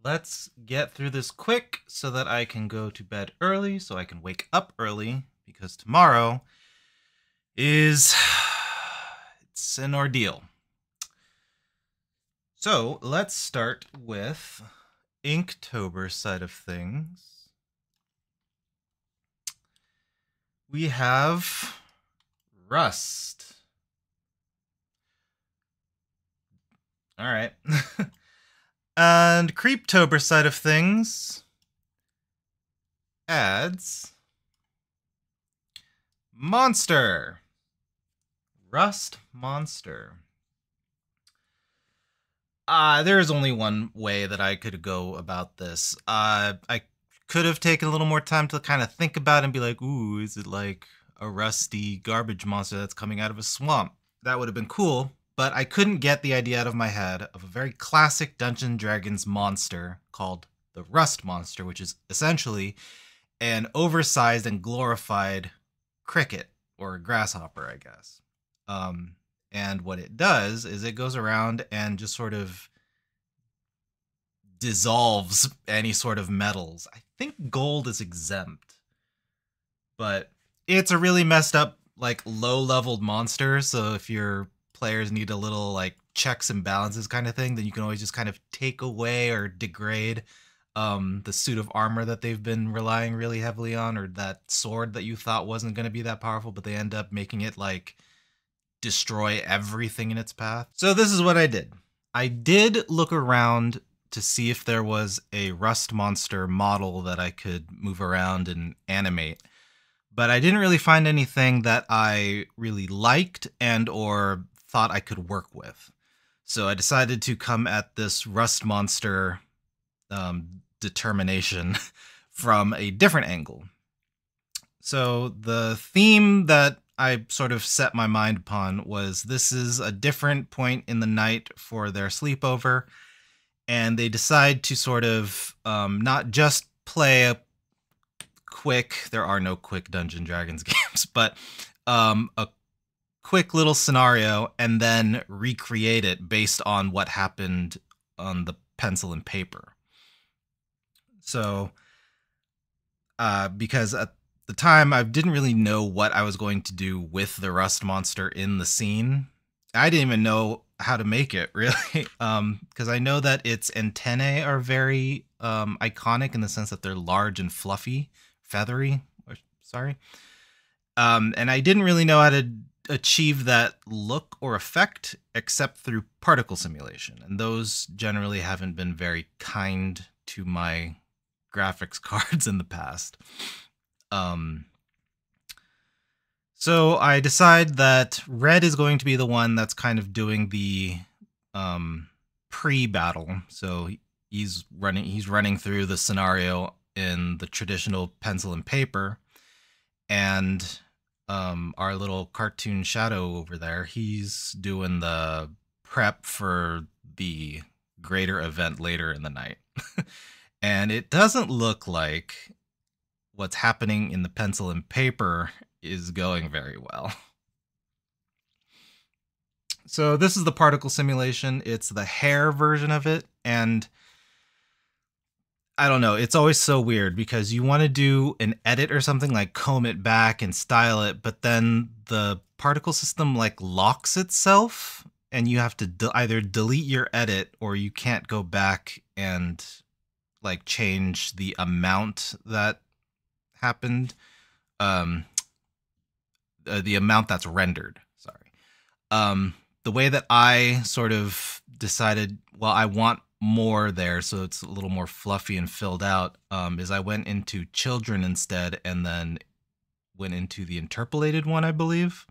Let's get through this quick so that I can go to bed early, so I can wake up early, because tomorrow is it's an ordeal. So let's start with Inktober side of things. We have Rust. All right. And Creeptober side of things adds Monster. Rust Monster. There is only one way that I could go about this. I could have taken a little more time to kind of think about it and be like, ooh, is it like a rusty garbage monster that's coming out of a swamp? That would have been cool, but I couldn't get the idea out of my head of a very classic Dungeons & Dragons monster called the Rust Monster, which is essentially an oversized and glorified cricket, or grasshopper, I guess. And what it does is it goes around and just sort of dissolves any sort of metals. I think gold is exempt, but it's a really messed up, like, low-leveled monster. So if your players need a little, like, checks and balances kind of thing, then you can always just kind of take away or degrade the suit of armor that they've been relying really heavily on, or that sword that you thought wasn't going to be that powerful, but they end up making it, like, destroy everything in its path. So this is what I did. I did look around to see if there was a Rust Monster model that I could move around and animate, but I didn't really find anything that I really liked and or thought I could work with. So I decided to come at this Rust Monster determination from a different angle. So the theme that I sort of set my mind upon was, this is a different point in the night for their sleepover, and they decide to sort of not just play a quick, there are no quick Dungeons & Dragons games, but a quick little scenario and then recreate it based on what happened on the pencil and paper. So because at the time I didn't really know what I was going to do with the Rust Monster in the scene. I didn't even know how to make it, really, because I know that its antennae are very iconic in the sense that they're large and fluffy, feathery, and I didn't really know how to achieve that look or effect except through particle simulation, and those generally haven't been very kind to my graphics cards in the past. So I decide that Red is going to be the one that's kind of doing the pre-battle. So he's running through the scenario in the traditional pencil and paper, and our little cartoon Shadow over there, he's doing the prep for the greater event later in the night. And it doesn't look like what's happening in the pencil and paper is going very well. So this is the particle simulation. It's the hair version of it, and I don't know, it's always so weird because you want to do an edit or something, like comb it back and style it, but then the particle system like locks itself and you have to either delete your edit or you can't go back and like change the amount that happened, the amount that's rendered, sorry. The way that I sort of decided, well, I want more there so it's a little more fluffy and filled out, is I went into children instead and then went into the interpolated one, I believe.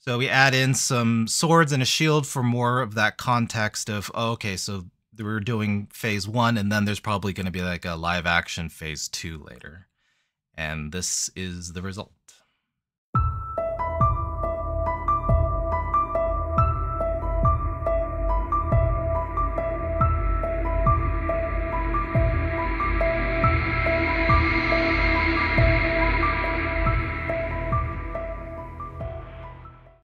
So we add in some swords and a shield for more of that context of, oh, okay, so we're doing phase 1 and then there's probably going to be like a live action phase 2 later. And this is the result.